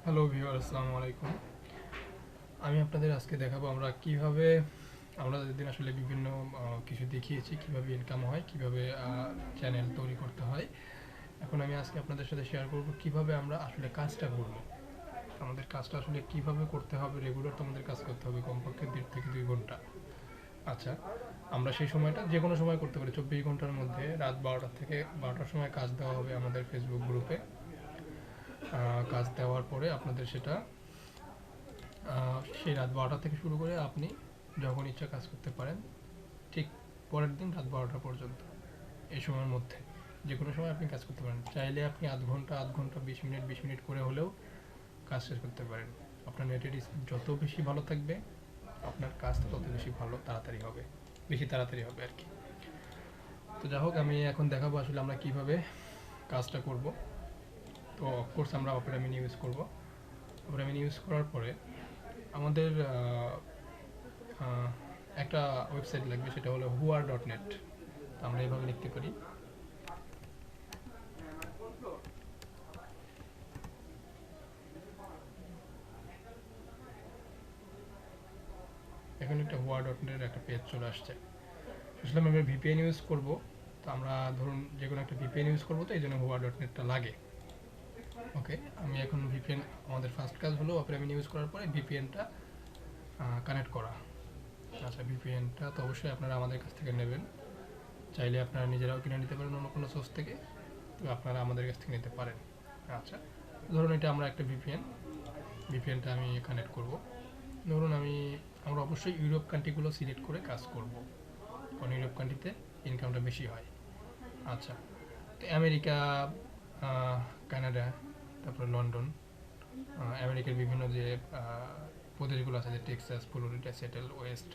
Hello viewer, আসসালামু আলাইকুম। আমি আপনাদের আজকে দেখাবো আমরা কিভাবে আমরা যেদিন আসলে বিভিন্ন কিছু দেখিয়েছি কিভাবে ইনকাম হয়, কিভাবে চ্যানেল তৈরি করতে হয়। এখন আমি আজকে আপনাদের সাথে শেয়ার করব কিভাবে আমরা আসলে কাজটা করব। আমাদের কাজটা আসলে কিভাবে করতে হবে, রেগুলার তোমাদের কাজ করতে হবে কমপক্ষে 1.5 থেকে 2 ঘন্টা। আচ্ছা, আমরা সেই সময়টা যে কোনো সময় করতে পারি। 24 ঘন্টার মধ্যে রাত 12টা থেকে 12টার সময় কাজ দেওয়া হবে আমাদের ফেসবুক গ্রুপে। কাজ দেওয়ার পরে আপনাদের সেটা সেই রাত 12টা থেকে শুরু করে আপনি যখন ইচ্ছা কাজ করতে পারেন, ঠিক পরের দিন রাত 12টা পর্যন্ত। এই সময়ের মধ্যে যে কোনো সময় আপনি কাজ করতে পারেন। চাইলে আপনি আধ ঘন্টা 20 মিনিট 20 মিনিট করে হলেও কাজ শেষ করতে পারেন। আপনার নেটের স্পিড যত বেশি ভালো থাকবে আপনার কাজটা তত বেশি ভালো তাড়াতাড়ি হবে, বেশি তাড়াতাড়ি হবে আর কি। তো যাই হোক, আমি এখন দেখাবো আসলে আমরা কিভাবে কাজটা করব। তো অফকোর্স আমরা অপেরা মিনি ইউজ করব। অপেরা মিনি ইউজ করার পরে আমাদের একটা ওয়েবসাইট লাগবে, সেটা হলো huar.net। আমরা এইভাবে লিখতে পারি। এখন একটা huar.net একটা পেজ চলে আসছে। আসলে আমরা ভিপিএন ইউজ করব, তো আমরা ধরুন যে কোনো একটা ভিপিএন ইউজ করব, তো এই জন্য huar.netটা লাগে। ওকে, আমি এখন ভিপিএন, আমাদের ফার্স্ট কাজ হলো অপেরা মিনি ইউজ করার পরে ভিপিএনটা কানেক্ট করা। আচ্ছা, ভিপিএনটা তো অবশ্যই আপনারা আমাদের কাছ থেকে নেবেন। চাইলে আপনারা নিজেরাও কিনে নিতে পারেন অন্য কোনো সোর্স থেকে, তো আপনারা আমাদের কাছ থেকে নিতে পারেন। আচ্ছা, ধরুন এটা আমরা একটা ভিপিএনটা আমি কানেক্ট করব। ধরুন আমরা অবশ্যই ইউরোপ কান্ট্রিগুলো সিলেক্ট করে কাজ করব, কারণ ইউরোপ কান্ট্রিতে ইনকামটা বেশি হয়। আচ্ছা, তো আমেরিকা, কানাডা, তারপরে লন্ডন, আমেরিকার বিভিন্ন যে প্রদেশগুলো আছে, যে টেক্সাস, ফ্লোরিডা, সেটেল ওয়েস্ট,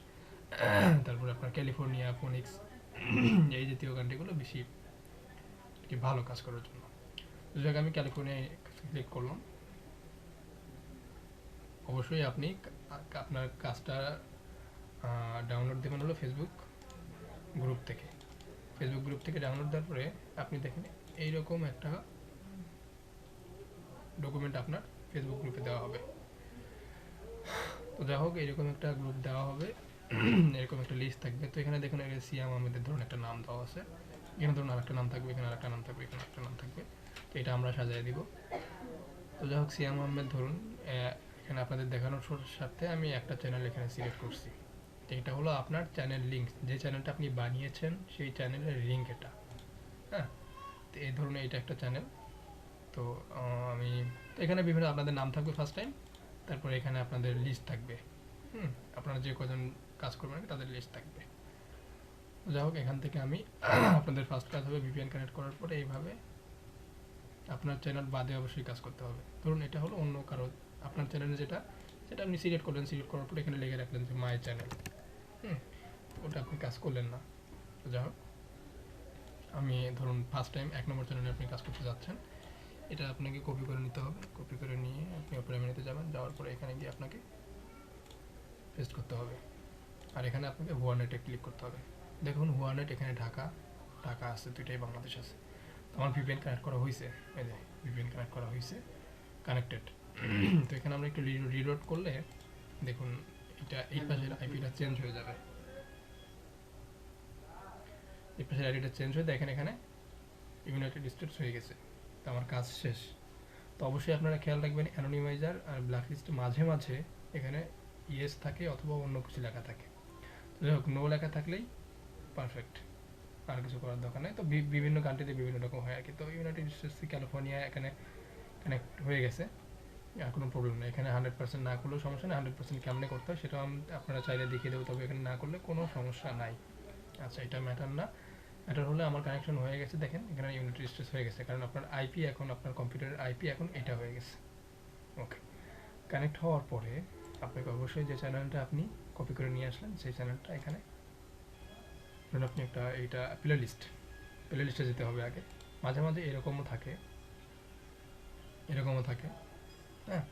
তারপরে আপনার ক্যালিফোর্নিয়া, ফোনিক্স, এই জাতীয় কান্ট্রিগুলো বেশি কি ভালো কাজ করার জন্য। তো যাক, আমি ক্যালিফোর্নিয়ায় ক্লিক করলাম। অবশ্যই আপনি আপনার কাজটা ডাউনলোড দেবেন হলো ফেসবুক গ্রুপ থেকে ডাউনলোড দেওয়ার পরে আপনি দেখেন এইরকম একটা ডকুমেন্ট আপনার ফেসবুক গ্রুপে দেওয়া হবে। তো যাই হোক, এরকম একটা গ্রুপ দেওয়া হবে, এরকম একটা লিস্ট থাকবে। তো এখানে দেখুন সিয়াম আহমেদের ধরুন একটা নাম দেওয়া আছে, এখানে ধরুন আরেকটা নাম থাকবে, এখানে আরেকটা নাম থাকবে, এখানে একটা নাম থাকবে। তো এটা আমরা সাজিয়ে দিব। তো যাই হোক, সিয়াম আহমেদ ধরুন, এখানে আপনাদের দেখানোর সাথে আমি একটা চ্যানেল এখানে সিলেক্ট করছি। তো এটা হলো আপনার চ্যানেল লিঙ্ক, যে চ্যানেলটা আপনি বানিয়েছেন সেই চ্যানেলের লিঙ্ক এটা। হ্যাঁ, তো এই ধরুন এটা একটা চ্যানেল। তো আমি তো এখানে বিভিন্ন আপনাদের নাম থাকবে ফার্স্ট টাইম, তারপরে এখানে আপনাদের লিস্ট থাকবে। আপনারা যে কজন কাজ করবেন তাদের লিস্ট থাকবে। যাই হোক, এখান থেকে আমি আপনাদের ফার্স্ট কাজ হবে ভিপিএন কানেক্ট করার পরে এইভাবে আপনার চ্যানেল বাদে অবশ্যই কাজ করতে হবে। ধরুন এটা হলো অন্য কারো, আপনার চ্যানেলে যেটা সেটা আপনি সিলেক্ট করলেন, সিলেক্ট করার পরে এখানে লিখে রাখলেন যে মাই চ্যানেল। ওটা আপনি কাজ করলেন না। তো যাই হোক, আমি ধরুন ফার্স্ট টাইম 1 নম্বর চ্যানেলে আপনি কাজ করতে যাচ্ছেন, এটা আপনাকে কপি করে নিতে হবে। কপি করে নিয়ে আপনি অপেরা মিনিতে যাবেন, যাওয়ার পরে এখানে গিয়ে আপনাকে পেস্ট করতে হবে। আর এখানে আপনাকে হুয়ারনেটে ক্লিক করতে হবে। দেখুন হুয়ারনেট এখানে ঢাকা আছে, দুইটাই বাংলাদেশ আছে। আমার ভিপিএন কানেক্ট করা হয়েছে, এই যে ভিপিএন কানেক্ট করা হয়েছে, কানেক্টেড। তো এখানে আমরা একটু রিলোড করলে দেখুন এটা এই পাশের আইপিটা চেঞ্জ হয়ে যাবে। এই পাশের আইপিটা চেঞ্জ হয়ে দেখেন এখানে ইউনাইটেড স্টেটস হয়ে গেছে। তো আমার কাজ শেষ। তো অবশ্যই আপনারা খেয়াল রাখবেন, অ্যানোনিমাইজার আর ব্ল্যাকলিস্ট মাঝে মাঝে এখানে ইয়েস থাকে অথবা অন্য কিছু লেখা থাকে। তো যাই হোক, নো লেখা থাকলেই পারফেক্ট, আর কিছু করার দরকার নেই। তো বিভিন্ন কান্ট্রিতে বিভিন্ন রকম হয় আর কি। তো ইউনাইটেড স্টেটস, ক্যালিফোর্নিয়া এখানে কানেক্ট হয়ে গেছে, আর কোনো প্রবলেম নেই। এখানে 100% না করলেও সমস্যা নেই, 100% কেমনে করতে হয় সেটাও আপনারা চাইলে দেখিয়ে দেবো, তবে এখানে না করলে কোনো সমস্যা নাই। আচ্ছা, এটা ম্যাটার না। ম্যাটার হলে আমার কানেকশন হয়ে গেছে, দেখেন এখানে ইউনিটেড স্টেটস হয়ে গেছে, কারণ আপনার আইপি এখন, আপনার কম্পিউটারের আইপি এখন এটা হয়ে গেছে। ওকে, কানেক্ট হওয়ার পরে আপনাকে অবশ্যই যে চ্যানেলটা আপনি কপি করে নিয়ে আসলেন সেই চ্যানেলটা এখানে ধরুন আপনি একটা, এইটা প্লে লিস্টে যেতে হবে আগে। মাঝে মাঝে এরকমও থাকে, হ্যাঁ।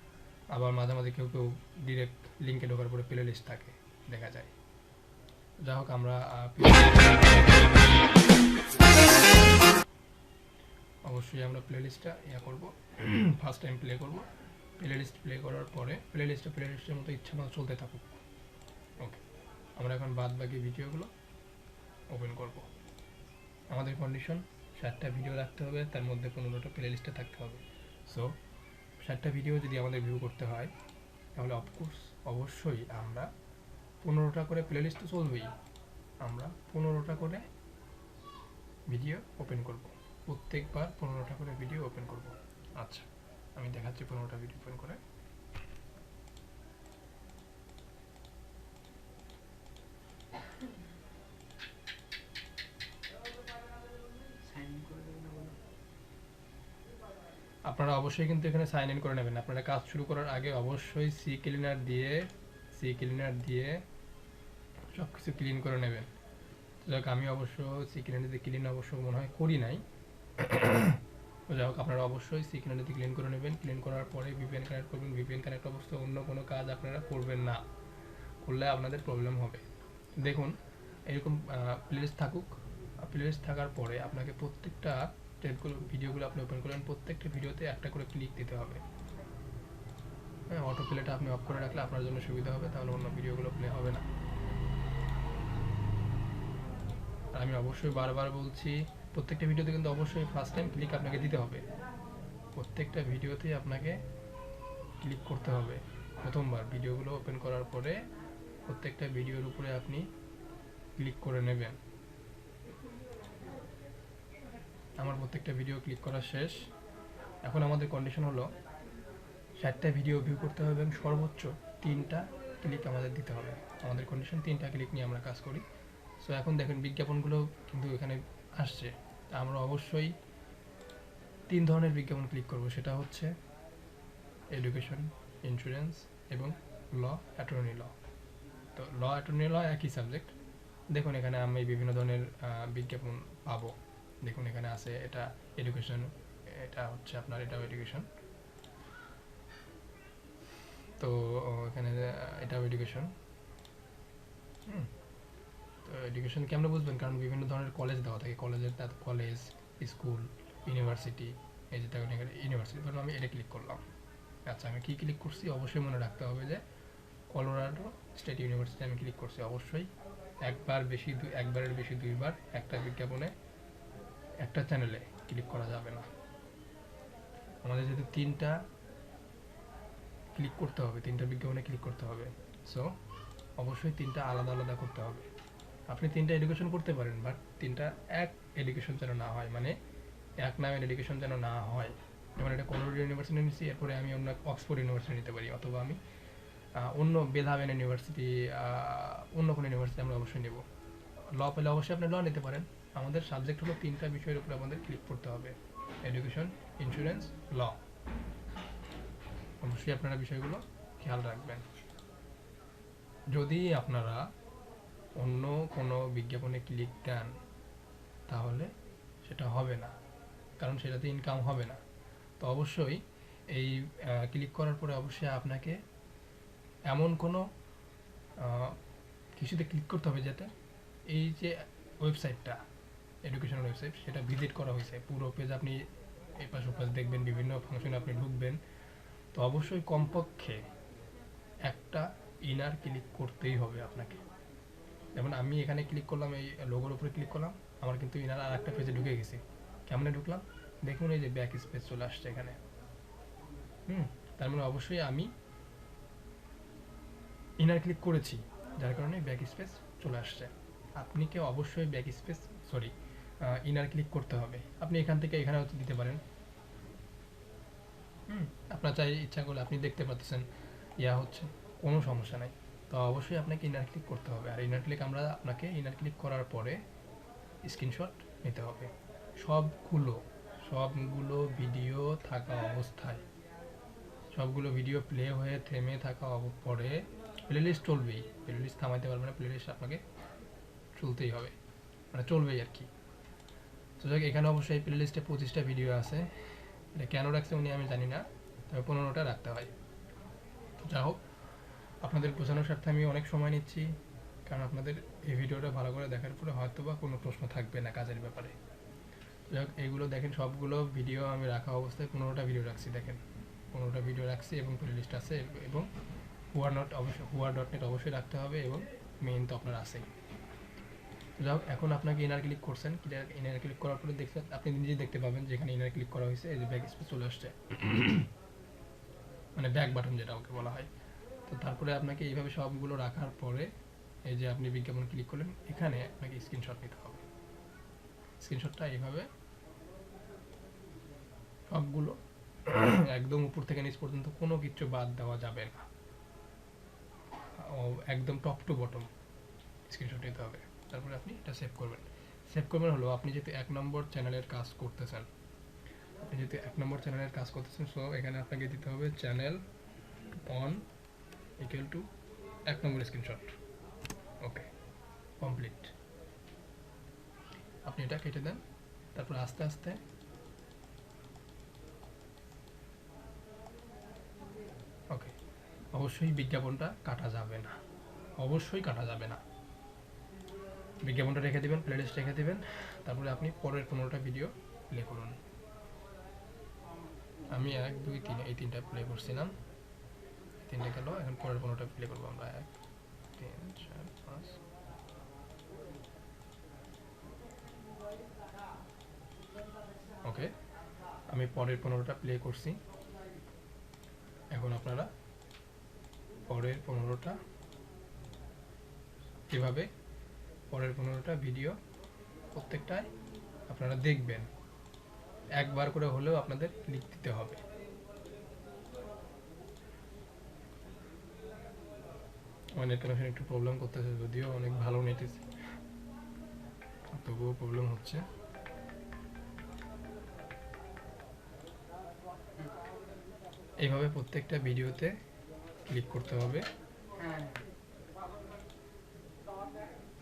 আবার মাঝে মাঝে কেউ ডিরেক্ট লিঙ্কে ঢোকার পরে প্লে লিস্ট থাকে, দেখা যায়। যাই হোক, আমরা অবশ্যই আমরা প্লে লিস্টটা করবো, ফার্স্ট টাইম প্লে করবো। প্লে লিস্ট প্লে করার পরে প্লে লিস্টের মতো ইচ্ছা মতো চলতে থাকুক। ওকে, আমরা এখন বাদ বাকি ভিডিওগুলো ওপেন করব। আমাদের কন্ডিশন 60টা ভিডিও রাখতে হবে, তার মধ্যে 15টা প্লে লিস্টে থাকতে হবে। সো 60টা ভিডিও যদি আমাদের ভিউ করতে হয় তাহলে অফকোর্স অবশ্যই আমরা 15টা করে প্লে লিস্ট তো চলবেই, আমরা 15টা করে ভিডিও ওপেন করব, প্রত্যেকবার 15টা করে ভিডিও ওপেন করব। আচ্ছা, আমি দেখাচ্ছি 15টা ভিডিও ওপেন করে। আপনারা অবশ্যই কিন্তু এখানে সাইন ইন করে নেবেন। আপনারা কাজ শুরু করার আগে অবশ্যই সি ক্লিনার দিয়ে সব কিছু ক্লিন করে নেবেন। যাক, আমি অবশ্য সি ক্লিনার দিয়ে ক্লিন অবশ্য মনে হয় করি নাই। যাই হোক, আপনারা অবশ্যই সি ক্লিনার দিয়ে ক্লিন করে নেবেন। ক্লিন করার পরে ভিপিএন কানেক্ট করবেন। ভিপিএন কানেক্ট অবস্থায় অন্য কোনো কাজ আপনারা করবেন না, করলে আপনাদের প্রবলেম হবে। দেখুন, এরকম প্লেলিস্ট থাকুক। প্লেলিস্ট থাকার পরে আপনাকে প্রত্যেকটা ভিডিওগুলো আপনি ওপেন করবেন, প্রত্যেকটা ভিডিওতে একটা করে ক্লিক দিতে হবে। হ্যাঁ, অটো প্লেটা আপনি অফ করে রাখলে আপনার জন্য সুবিধা হবে, তাহলে অন্য ভিডিওগুলো প্লে হবে না। আর আমি অবশ্যই বারবার বলছি, প্রত্যেকটা ভিডিওতে কিন্তু অবশ্যই ফার্স্ট টাইম ক্লিক আপনাকে দিতে হবে। প্রত্যেকটা ভিডিওতেই আপনাকে ক্লিক করতে হবে প্রথমবার। ভিডিওগুলো ওপেন করার পরে প্রত্যেকটা ভিডিওর উপরে আপনি ক্লিক করে নেবেন। আমার প্রত্যেকটা ভিডিও ক্লিক করা শেষ। এখন আমাদের কন্ডিশন হলো 60টা ভিডিও ভিউ করতে হবে এবং সর্বোচ্চ 3টা ক্লিক আমাদের দিতে হবে। আমাদের কন্ডিশন 3টা ক্লিক নিয়ে আমরা কাজ করি। সো এখন দেখেন বিজ্ঞাপনগুলো কিন্তু এখানে আসছে। আমরা অবশ্যই 3 ধরনের বিজ্ঞাপন ক্লিক করব, সেটা হচ্ছে এডুকেশন, ইন্স্যুরেন্স এবং ল, অ্যাটর্নি ল। তো ল, অ্যাটর্নি ল একই সাবজেক্ট। দেখুন এখানে আমি বিভিন্ন ধরনের বিজ্ঞাপন পাবো। দেখুন এখানে আছে, এটা এডুকেশন, এটা হচ্ছে আপনার, এটাও এডুকেশন। তো এখানে এটাও এডুকেশন। তো এডুকেশন কেমন বুঝবেন, কারণ বিভিন্ন ধরনের কলেজ দেওয়া থাকে, কলেজ, স্কুল, ইউনিভার্সিটি। এই যে দেখুন এখানে ইউনিভার্সিটি, ধরুন আমি এটা ক্লিক করলাম। আচ্ছা, আমি কি ক্লিক করছি অবশ্যই মনে রাখতে হবে যে কলোরাডো স্টেট ইউনিভার্সিটি আমি ক্লিক করছি। অবশ্যই একবারের বেশি 2বার একটা বিজ্ঞাপনে, একটা চ্যানেলে ক্লিক করা যাবে না। আমাদের যেহেতু 3টা ক্লিক করতে হবে, 3টা বিজ্ঞাপনে ক্লিক করতে হবে, সো অবশ্যই 3টা আলাদা আলাদা করতে হবে। আপনি 3টা এডুকেশন করতে পারেন, বাট 3টা এক এডুকেশন যেন না হয়, মানে এক নামের এডুকেশন যেন না হয়। যেমন এটা কলোরাডো ইউনিভার্সিটি নিচ্ছি, এরপরে আমি অন্য অক্সফোর্ড ইউনিভার্সিটি নিতে পারি, অথবা আমি অন্য বেলহাভেন ইউনিভার্সিটি, অন্য কোনো ইউনিভার্সিটি আমরা অবশ্যই নেব। ল পেলে অবশ্যই আপনি ল নিতে পারেন। আমাদের সাবজেক্ট হলো 3টা বিষয়ের উপরে আমাদের ক্লিক করতে হবে, এডুকেশন, ইন্স্যুরেন্স, ল। অবশ্যই আপনারা বিষয়গুলো খেয়াল রাখবেন। যদি আপনারা অন্য কোনো বিজ্ঞাপনে ক্লিক দেন তাহলে সেটা হবে না, কারণ সেটাতে ইনকাম হবে না। তো অবশ্যই এই ক্লিক করার পরে অবশ্যই আপনাকে এমন কোনো কিছুতে ক্লিক করতে হবে যাতে এই যে ওয়েবসাইটটা, এডুকেশনাল ওয়েবসাইট, সেটা ভিজিট করা হয়েছে। পুরো পেজ আপনি এপাশ ওপাশ দেখবেন, বিভিন্ন ফাংশনে আপনি ঢুকবেন। তো অবশ্যই কমপক্ষে একটা ইনার ক্লিক করতেই হবে আপনাকে। যেমন আমি এখানে ক্লিক করলাম, এই লোগোর উপরে ক্লিক করলাম, আমার কিন্তু ইনার আর একটা পেজে ঢুকে গেছি। কেমনে ঢুকলাম দেখুন, এই যে ব্যাক স্পেস চলে আসছে এখানে। তার মানে অবশ্যই আমি ইনার ক্লিক করেছি, যার কারণে ব্যাক স্পেস চলে আসছে। আপনি কি অবশ্যই ইনার ক্লিক করতে হবে। আপনি এখান থেকে এখানে হচ্ছে দিতে পারেন। আপনার ইচ্ছা করলে আপনি দেখতে পাচ্ছেন হচ্ছে, কোনো সমস্যা নাই। তো অবশ্যই আপনাকে ইনার ক্লিক করতে হবে। আর আপনাকে ইনার ক্লিক করার পরে স্ক্রিনশট নিতে হবে সবগুলো ভিডিও থাকা অবস্থায়। সবগুলো ভিডিও প্লে হয়ে থেমে থাকা পরে প্লেলিস্ট চলবেই, প্লেলিস্ট থামাইতে পারবে না, প্লেলিস্ট আপনাকে চলতেই হবে, মানে চলবেই আর কি। তো যাক, এখানে অবশ্যই প্লেলিস্টে 25টা ভিডিও আছে। এটা কেন রাখছে উনি আমি জানি না, তবে 15টা রাখতে হয়। যা হোক, আপনাদের বোঝানোর স্বার্থে আমি অনেক সময় নিচ্ছি, কারণ আপনাদের এই ভিডিওটা ভালো করে দেখার পরে হয়তো বা কোনো প্রশ্ন থাকবে না কাজের ব্যাপারে। যাই হোক, এইগুলো দেখেন, সবগুলো ভিডিও আমি রাখা অবস্থায় 15টা ভিডিও রাখছি। দেখেন 15টা ভিডিও রাখছি এবং প্লেলিস্ট আছে, এবং হুয়া.নেট অবশ্যই রাখতে হবে, এবং মেইন তো আপনার আছেই। যাই হোক, এখন আপনাকে ইনার ক্লিক করছেন, ইনার ক্লিক করার পরে দেখছেন, আপনি নিজেই দেখতে পাবেন যেখানে ইনার ক্লিক করা হয়েছে, এই যে ব্যাক স্পেস চলে আসছে, মানে ব্যাক বাটন যেটা ওকে বলা হয়। তো তারপরে আপনাকে এইভাবে সবগুলো রাখার পরে এই যে আপনি বিজ্ঞাপন ক্লিক করলেন, এখানে আপনাকে স্ক্রিনশট নিতে হবে। স্ক্রিনশটটা এইভাবে সবগুলো একদম উপর থেকে নিচ পর্যন্ত কোনো কিছু বাদ দেওয়া যাবে না, একদম টপ টু বটম স্ক্রিনশট নিতে হবে। তারপরে আপনি এটা সেভ করবেন। সেভ করবেন হলো আপনি যেহেতু 1 নম্বর চ্যানেলের কাজ করতেছেন, সো এখানে আপনাকে দিতে হবে channel on equal to 1 number screenshot. Okay, complete. আপনি এটা কেটে দেন। তারপর আস্তে আস্তে ওকে, অবশ্যই বিজ্ঞাপনটা কাটা যাবে না, বিজ্ঞাপনটা রেখে দিবেন, প্লেলিস্ট রেখে দিবেন। তারপরে আপনি পরের 15টা ভিডিও প্লে করুন। আমি 1 2 3 এই 3টা প্লে করছিলাম, 3টা গেল। এখন পরের 15টা প্লে করবো আমরা। 1 3 4 5। ওকে, আমি পরের 15টা প্লে করছি। এখন আপনারা পরের 15টা এভাবে পরের 15টা ভিডিও প্রত্যেকটায় আপনারা দেখবেন, একবার করে হলেও আপনাদের ক্লিক দিতে হবে। আমার নেট কানেকশন একটু প্রবলেম করতেছে, যদিও অনেক ভালো নেট আছে, তবুও প্রবলেম হচ্ছে। এইভাবে প্রত্যেকটা ভিডিওতে ক্লিক করতে হবে। হ্যাঁ,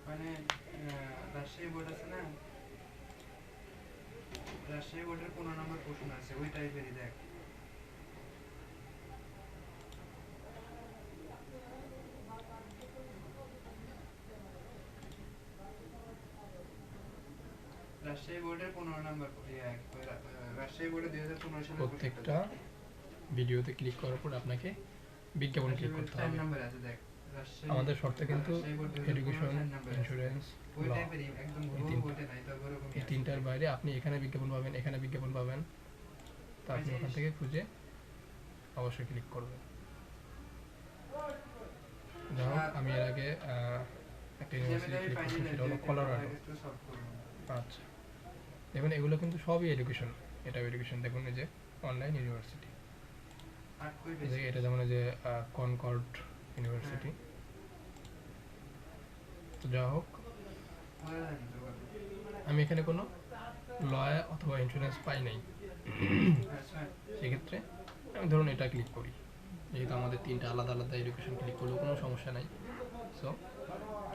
মানে রাজশাহী বোর্ড আছে না, রাজশাহী বোর্ডের 15 নম্বর প্রশ্ন আছে, ওই টাইপেরই দেখ। রাজশাহী বোর্ডের 15 নম্বর, রাজশাহী বোর্ডে 2015 সালে প্রত্যেকটা ভিডিওতে ক্লিক করার পর আপনাকে বিজ্ঞাপন ক্লিক করতে হবে। নাম্বার আছে দেখ, আমাদের শর্তে কিন্তু এডুকেশন, ইন্স্যুরেন্স, ওই ল, টাইপেরই একদম ঘুরো ওঠে নাই, তবে ওরকম এই 3টার বাইরে আপনি এখানে বিজ্ঞাপন পাবেন, এখানে বিজ্ঞাপন পাবেন। তো আপনি ওখান থেকে খুঁজে অবশ্যই ক্লিক করবেন। যাই হোক, আমি এর আগে একটা ইউনিভার্সিটি ক্লিক করছি, সেটা হলো কলোরাডো। আচ্ছা, দেখুন এগুলো কিন্তু সবই এডুকেশন, এটাও এডুকেশন। দেখুন এই যে অনলাইন ইউনিভার্সিটি, এটা যেমন এই যে কনকর্ড ইউনিভার্সিটি। তো যা হোক, আমি এখানে কোনো লয় অথবা ইন্স্যুরেন্স পাই নাই, সেক্ষেত্রে আমি ধরুন এটা ক্লিক করি। যেহেতু আমাদের 3টা আলাদা আলাদা এডুকেশন, ক্লিক করলেও কোনো সমস্যা নাই। সো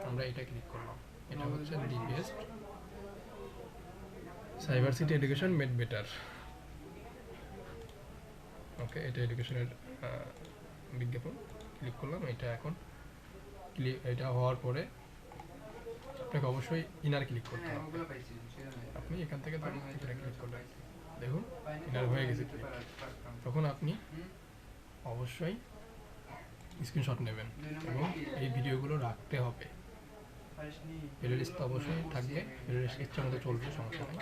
আমরা এটা ক্লিক করলাম। এটা হচ্ছে the best cyber city education made better. Okay, এটা এডুকেশনের বিজ্ঞাপন, ক্লিক করলাম। এটা এখন এটা হওয়ার পরে আপনাকে অবশ্যই ইনার ক্লিক করতে হবে। আপনি এখান থেকে এটা ক্লিক করবেন, দেখুন ইনার হয়ে গেছে ক্লিক। তখন আপনি অবশ্যই স্ক্রিনশট নেবেন এবং এই ভিডিওগুলো রাখতে হবে। প্লেলিস্ট তো অবশ্যই থাকবে, প্লেলিস্ট ইচ্ছা মতো চলবে, সমস্যা নেই।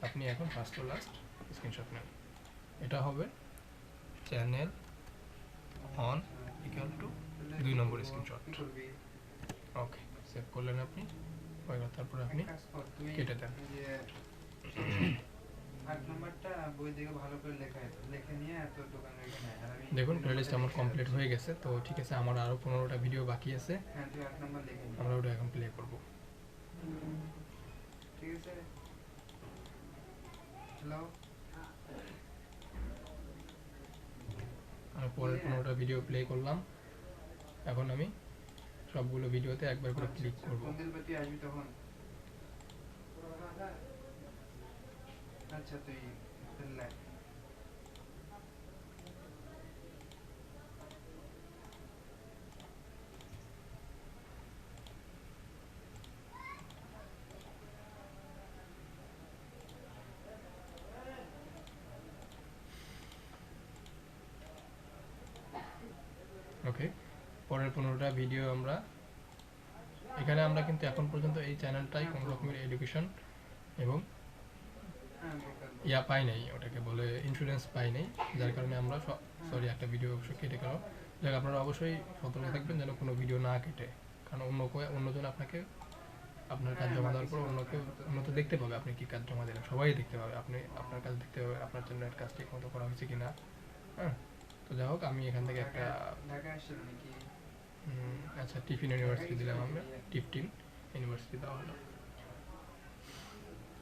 আপনি এখন ফার্স্ট টু লাস্ট স্ক্রিনশট নেন। এটা হবে channel on equal to 2 number screenshot. Okay, save করলেন আপনি, তারপরে আপনি কেটে দেন। 8 নাম্বারটা বই দেখে ভালো করে লেখা নিয়ে তোর দোকানে রেখে নেয়, আর আমি দেখুন প্লেলিস্ট আমার কমপ্লিট হয়ে গেছে। তো ঠিক আছে, আমার আরও 15টা ভিডিও বাকি আছে, হ্যাঁ তুই 8 নাম্বার লিখে নে, আমরা ওটা এখন প্লে করব। ঠিক আছে। হ্যালো, আমি পরের 15টা ভিডিও প্লে করলাম। এখন আমি সবগুলো ভিডিওতে একবার করে ক্লিক করব। কোন দিন তুই আসবি তখন? আচ্ছা তুই লেখ। ওকে, পরের 15টা ভিডিও আমরা এখানে আমরা কিন্তু এখন পর্যন্ত এই চ্যানেলটাই কোনো রকমের এডুকেশন এবং হ্যাঁ বোকার ইয়া পাই নাই, ওটাকে বলে ইন্স্যুরেন্স পাই নাই, যার কারণে আমরা সরি একটা ভিডিও অবশ্যই কেটে গেল। যাক, আপনারা অবশ্যই সতর্ক থাকবেন যেন কোনো ভিডিও না কেটে, কারণ অন্যজন আপনাকে আপনার কাজ জমা দেওয়ার পর অন্য তো দেখতে পাবে আপনি কি কাজ জমা দিলেন, সবাই দেখতে পাবে, আপনি আপনার কাজ দেখতে পাবে আপনার জন্য কাজ ঠিক মতো করা হয়েছে কিনা। হ্যাঁ, তো যাই হোক, আমি এখান থেকে একটা ঢাকা আসছিল নাকি? আচ্ছা টিফিন ইউনিভার্সিটি দিলাম আমরা, টিম ইউনিভার্সিটি দেওয়া হলো।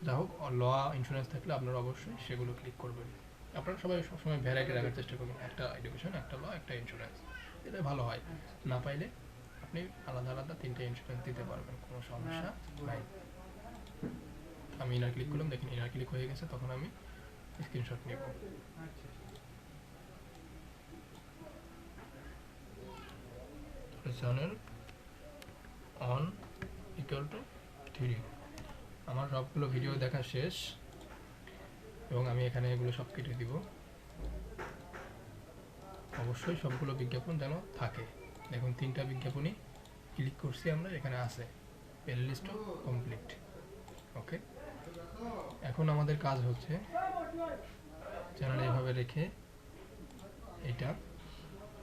যা হোক, ল ইন্স্যুরেন্স থাকলে আপনারা অবশ্যই সেগুলো ক্লিক করবেন। আপনারা সবাই সবসময় ভ্যারাইটি রাখার চেষ্টা করবেন, একটা এডুকেশন, একটা ল, একটা ইন্স্যুরেন্স, এটা ভালো হয়। না পাইলে আপনি আলাদা আলাদা 3টে ইন্স্যুরেন্স দিতে পারবেন, কোনো সমস্যা নাই। আমি ইনার ক্লিক করলাম, দেখেন ইনার ক্লিক হয়ে গেছে, তখন আমি স্ক্রিনশট নেব। আচ্ছা চ্যানেল অন ইকুয়াল টু 3। আমার সবগুলো ভিডিও দেখা শেষ এবং আমি এখানে এগুলো সব কেটে দিব। অবশ্যই সবগুলো বিজ্ঞাপন যেন থাকে। দেখুন 3টা বিজ্ঞাপনই ক্লিক করছি আমরা, এখানে আছে, প্লে লিস্টও কমপ্লিট। ওকে, এখন আমাদের কাজ হচ্ছে চ্যানেল এভাবে রেখে এটা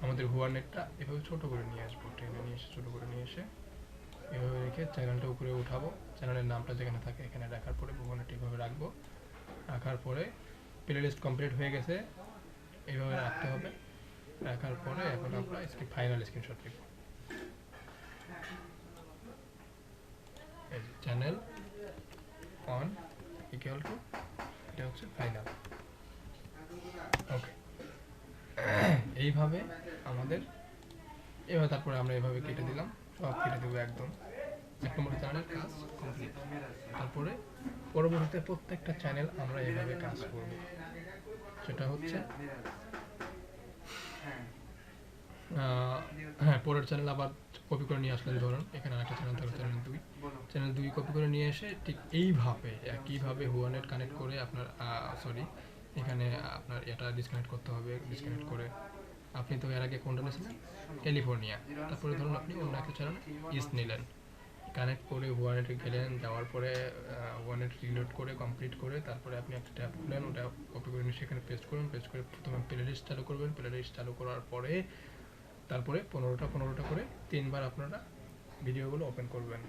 আমাদের হুয়ার নেটটা এভাবে ছোট করে নিয়ে আসবো, টেনে নিয়ে এসে ছোট করে নিয়ে এসে এভাবে রেখে চ্যানেলটা উপরে উঠাবো। চ্যানেলের নামটা যেখানে থাকে এখানে রাখার পরে হুয়ার নেট এভাবে রাখবো। রাখার পরে প্লে লিস্ট কমপ্লিট হয়ে গেছে, এইভাবে রাখতে হবে। রাখার পরে এখন আমরা ফাইনাল স্ক্রিনশট নেব। এই যে চ্যানেল অন ইকুয়াল টু, এটা হচ্ছে ফাইনাল। ওকে, এইভাবে আমাদের এভাবে, তারপরে আমরা এভাবে কেটে দিলাম, সব কেটে দেবো একদম। 1 নম্বর চ্যানেলের কাজ কমপ্লিট। তারপরে পরবর্তীতে প্রত্যেকটা চ্যানেল আমরা এভাবে কাজ করব। সেটা হচ্ছে হ্যাঁ, পরের চ্যানেল আবার কপি করে নিয়ে আসলেন, ধরুন এখানে একটা চ্যানেল থাকবে, চ্যানেল 2 কপি করে নিয়ে এসে ঠিক এইভাবে একইভাবে হুয়ানেট কানেক্ট করে আপনার এখানে আপনার এটা ডিসকানেক্ট করতে হবে। ডিসকানেক্ট করে আপনি তো এর আগে কোনটা নিয়েছিলেন, ক্যালিফোর্নিয়া, তারপরে ধরুন আপনি অন্য একটা চ্যানেল ইস্ট নিলেন, কানেক্ট করে হুয়ানেটে গেলেন, যাওয়ার পরে হুয়ানেট রিলোড করে কমপ্লিট করে তারপরে আপনি একটা ট্যাব খুলেন, ওটা কপি করে নিয়ে সেখানে পেস্ট করুন। পেস্ট করে প্রথমে প্লে লিস্ট চালু করবেন। প্লে লিস্ট চালু করার পরে তারপরে 15টা করে 3বার আপনারা ভিডিওগুলো ওপেন করবেন।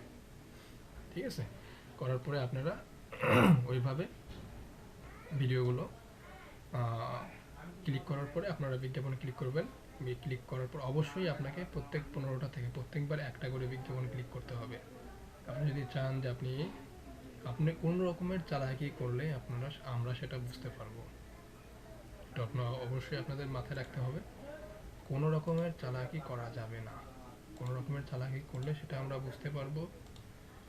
ঠিক আছে, করার পরে আপনারা ওইভাবে ভিডিওগুলো ক্লিক করার পরে আপনারা বিজ্ঞাপনে ক্লিক করবেন। ক্লিক করার পর অবশ্যই আপনাকে প্রত্যেক 15টা থেকে প্রত্যেকবার একটা করে বিজ্ঞাপন ক্লিক করতে হবে। আপনি যদি চান যে আপনি কোন রকমের চালাকি করলে আমরা সেটা বুঝতে পারবো, এটা অবশ্যই আপনাদের মাথায় রাখতে হবে। কোনো রকমের চালাকি করা যাবে না। কোনো রকমের চালাকি করলে সেটা আমরা বুঝতে পারবো।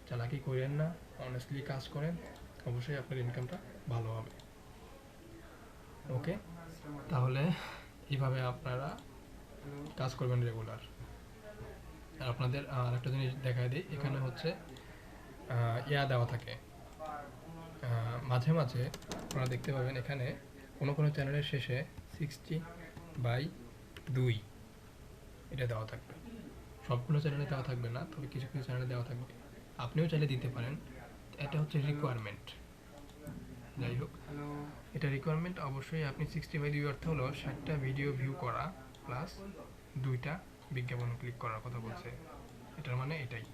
চালাকি করেন না, অনেস্টলি কাজ করেন, অবশ্যই আপনার ইনকামটা ভালো হবে। ওকে, তাহলে এইভাবে আপনারা কাজ করবেন রেগুলার। আর আপনাদের আরেকটা জিনিস দেখায় দিই, এখানে হচ্ছে দেওয়া থাকে, মাঝে মাঝে আপনারা দেখতে পাবেন এখানে কোনো চ্যানেলের শেষে 60/2 এটা দেওয়া থাকবে। সবগুলো চ্যানেলে দেওয়া থাকবে না, তবে কিছু কিছু চ্যানেলে দেওয়া থাকবে, আপনিও চাইলে দিতে পারেন। এটা হচ্ছে রিকোয়ারমেন্ট। যাই হোক, এটা রিকোয়ারমেন্ট, অবশ্যই আপনি 60/2 অর্থ হলো 60টা ভিডিও ভিউ করা প্লাস 2টা বিজ্ঞাপন ক্লিক করার কথা বলছে, এটার মানে এটাই।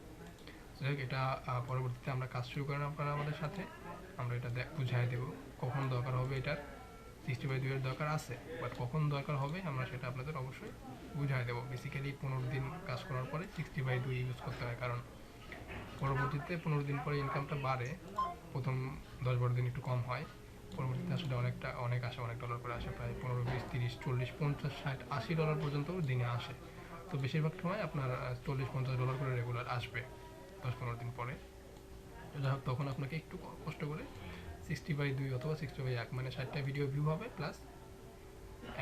যাই হোক, এটা পরবর্তীতে আমরা কাজ শুরু করেন আপনারা আমাদের সাথে, আমরা এটা বুঝাই দেবো কখন দরকার হবে। এটার 60/2 এর দরকার আছে, বাট কখন দরকার হবে আমরা সেটা আপনাদের অবশ্যই বুঝাই দেবো। বেসিক্যালি 15 দিন কাজ করার পরে 60/2 ইউজ করতে হয়, কারণ পরবর্তীতে 15 দিন পরে ইনকামটা বাড়ে। প্রথম 10-12 দিন একটু কম হয়, পরবর্তীতে আসলে অনেক আসে, অনেক ডলার করে আসে, প্রায় 15, 20, 30, 40, 50, 60, $80 পর্যন্ত দিনে আসে। তো বেশিরভাগ সময় আপনার $40-50 করে রেগুলার আসবে 10-15 দিন পরে। যাই হোক, তখন আপনাকে একটু কষ্ট করে 60/2 অথবা 60/1 মানে 60টা ভিডিও ভিউ হবে প্লাস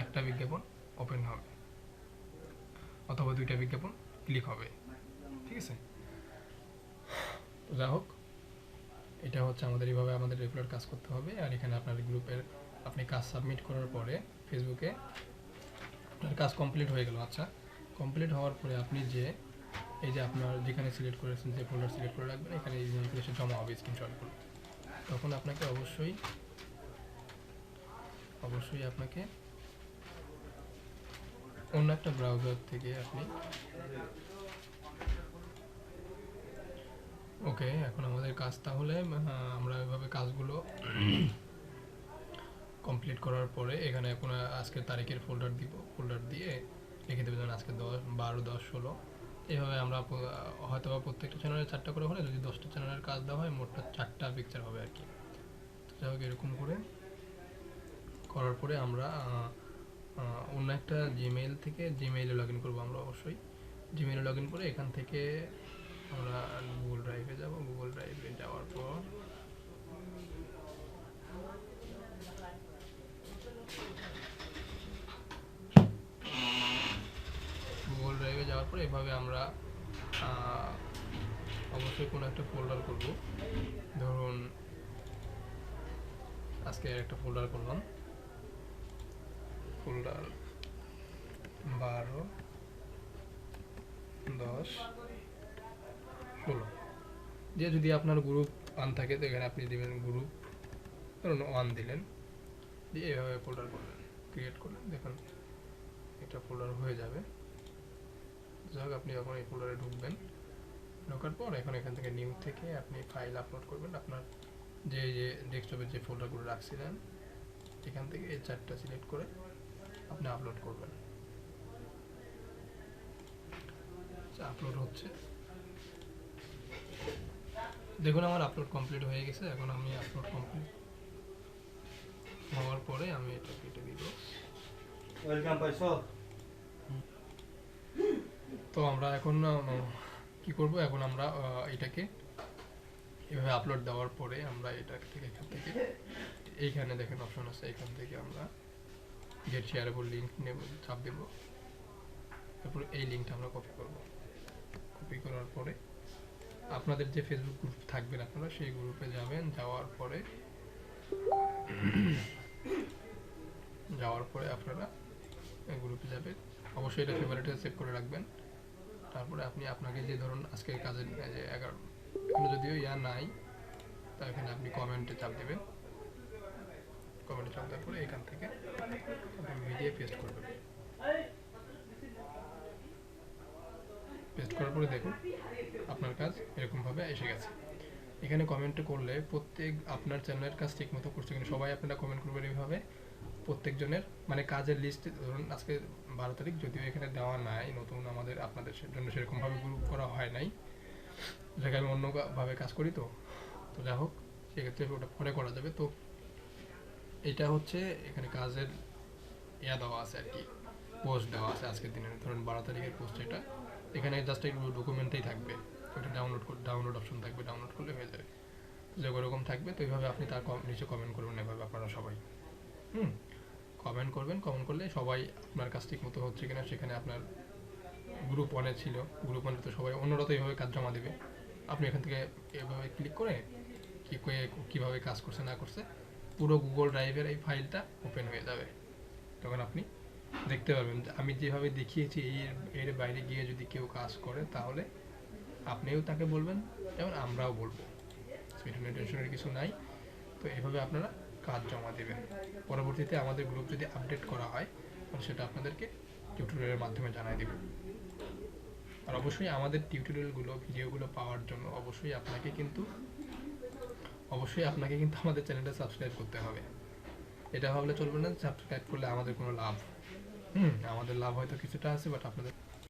একটা বিজ্ঞাপন ওপেন হবে অথবা 2টা বিজ্ঞাপন ক্লিক হবে। ঠিক আছে, যাই হোক, এটা হচ্ছে এইভাবে আমাদের রেগুলার কাজ করতে হবে। আর এখানে আপনার গ্রুপের আপনি কাজ সাবমিট করার পরে ফেসবুকে আপনার কাজ কমপ্লিট হয়ে গেল। আচ্ছা, কমপ্লিট হওয়ার পরে আপনি যে এই যে আপনার যেখানে সিলেক্ট করেছেন যে ফোল্ডার সিলেক্ট করে রাখবেন, এখানে এই জিনিসগুলো এসে জমা হবে স্ক্রিনশট করে। তখন আপনাকে অবশ্যই আপনাকে অন্য একটা ব্রাউজার থেকে আপনি ওকে। এখন আমাদের কাজ তাহলে আমরা এভাবে কাজগুলো কমপ্লিট করার পরে এখানে এখন আজকের তারিখের ফোল্ডার দিব, ফোল্ডার দিয়ে লিখে দেবেন যেমন আজকে 10, 12, 10, 16। এইভাবে আমরা হয়তো বা প্রত্যেকটা চ্যানেলে 4টা করে হলে যদি 10টা চ্যানেলের কাজ দেওয়া হয় মোটটা 4টা পিকচার হবে আর কি। তো যাই হোক, এরকম করে করার পরে আমরা অন্য একটা জিমেইল থেকে জিমেইলে লগ ইন করবো আমরা। অবশ্যই জিমেইলে লগ ইন করে এখান থেকে আমরা গুগল ড্রাইভে যাব। গুগল ড্রাইভে যাওয়ার পর এভাবে আমরা অবশ্যই কোনো একটা ফোল্ডার করব। ধরুন আজকে একটা ফোল্ডার করলাম, ফোল্ডার 12, 10, 16 দিয়ে যদি আপনার গ্রুপ 1 থাকে তো এখানে আপনি দেবেন গ্রুপ, ধরুন 1 দিলেন, দিয়ে এভাবে ফোল্ডার করলেন, ক্রিয়েট করলেন। দেখুন এটা ফোল্ডার হয়ে যাবে। যাই হোক, আপনি যখন এই ফোল্ডারে ঢুকবেন, ঢোকার পর এখান থেকে নিউ থেকে আপনি ফাইল আপলোড করবেন। আপনার যে ডেস্কটপে যে ফোল্ডারগুলো রাখছিলেন এখান থেকে এই 4টা সিলেক্ট করে আপনি আপলোড করবেন। আপলোড হচ্ছে, দেখুন আমার আপলোড কমপ্লিট হয়ে গেছে। এখন আমি আপলোড কমপ্লিট হওয়ার পরে আমি এটা কেটে দিব। ওয়েলকাম পাইছো। তো আমরা এখন কি করব, এখন আমরা এটাকে এভাবে আপলোড দেওয়ার পরে আমরা এটা থেকে এখান থেকে এইখানে দেখেন অপশন আছে, এখান থেকে আমরা গেট শেয়ারেবল লিঙ্ক নেব, চাপ দেব। তারপর এই লিঙ্কটা আমরা কপি করব। কপি করার পরে আপনাদের যে ফেসবুক গ্রুপ থাকবেন আপনারা সেই গ্রুপে যাবেন। যাওয়ার পরে আপনারা গ্রুপে যাবেন। অবশ্যই এটা ফেভারিটে সেভ করে রাখবেন। তারপরে আপনি আপনাকে যে ধরুন আজকের কাজের যে 11 এখানে যদিও নাই, তা এখানে আপনি কমেন্টে চাপ দেবেন। কমেন্টে চাপ দেওয়ার পরে এখান থেকে আপনি ভিডিও পেস্ট করবেন। পেস্ট করার পরে দেখুন আপনার কাজ এরকমভাবে এসে গেছে। এখানে কমেন্ট করলে প্রত্যেক আপনার চ্যানেলের কাজ ঠিক মতো করছে কিনা সবাই আপনারা কমেন্ট করবেন। এইভাবে প্রত্যেকজনের মানে কাজের লিস্ট, ধরুন আজকে 12 তারিখ, যদিও এখানে দেওয়া নাই, নতুন আপনাদের জন্য সেরকমভাবে গ্রুপ করা হয় নাই, যেটা আমি অন্যভাবে কাজ করি। তো যাই হোক, সেক্ষেত্রে ওটা পরে করা যাবে। তো এটা হচ্ছে এখানে কাজের দেওয়া আছে আর কি, পোস্ট দেওয়া আছে আজকের দিনের, ধরুন 12 তারিখের পোস্ট। এটা এখানে জাস্ট একটু ডকুমেন্টেই থাকবে, ওটা ডাউনলোড অপশন থাকবে, ডাউনলোড করলে হয়ে যাবে। যে ওরকম থাকবে, তো এইভাবে আপনি তার নিচে কমেন্ট করবেন। এভাবে আপনারা সবাই কমেন্ট করবেন। কমেন্ট করলে সবাই আপনার কাজ ঠিক মতো হচ্ছে কিনা, সেখানে আপনার গ্রুপ 1 ছিল, গ্রুপ 1 তো সবাই অন্যরা তো এইভাবে কাজ জমা দেবে। আপনি এখান থেকে এভাবে ক্লিক করে কীভাবে কাজ করছে না করছে পুরো গুগল ড্রাইভের এই ফাইলটা ওপেন হয়ে যাবে। তখন আপনি দেখতে পারবেন যে আমি যেভাবে দেখিয়েছি এর বাইরে গিয়ে যদি কেউ কাজ করে তাহলে আপনিও তাকে বলবেন, যেমন আমরাও বলবো। সেটা নিয়ে টেনশনের কিছু নাই। তো এইভাবে আপনারা কাজ জমা দেবেন। পরবর্তীতে আমাদের গ্রুপ যদি আপডেট করা হয় তাহলে সেটা আপনাদেরকে টিউটোরিয়ালের মাধ্যমে জানাই দেব। আর অবশ্যই আমাদের টিউটোরিয়ালগুলো ভিডিওগুলো পাওয়ার জন্য অবশ্যই আপনাকে কিন্তু আমাদের চ্যানেলটা সাবস্ক্রাইব করতে হবে। এটা ভাবলে চলবে না সাবস্ক্রাইব করলে আমাদের কোনো লাভ, আমাদের লাভ হয়তো কিছুটা আছে, বাট আপনাদের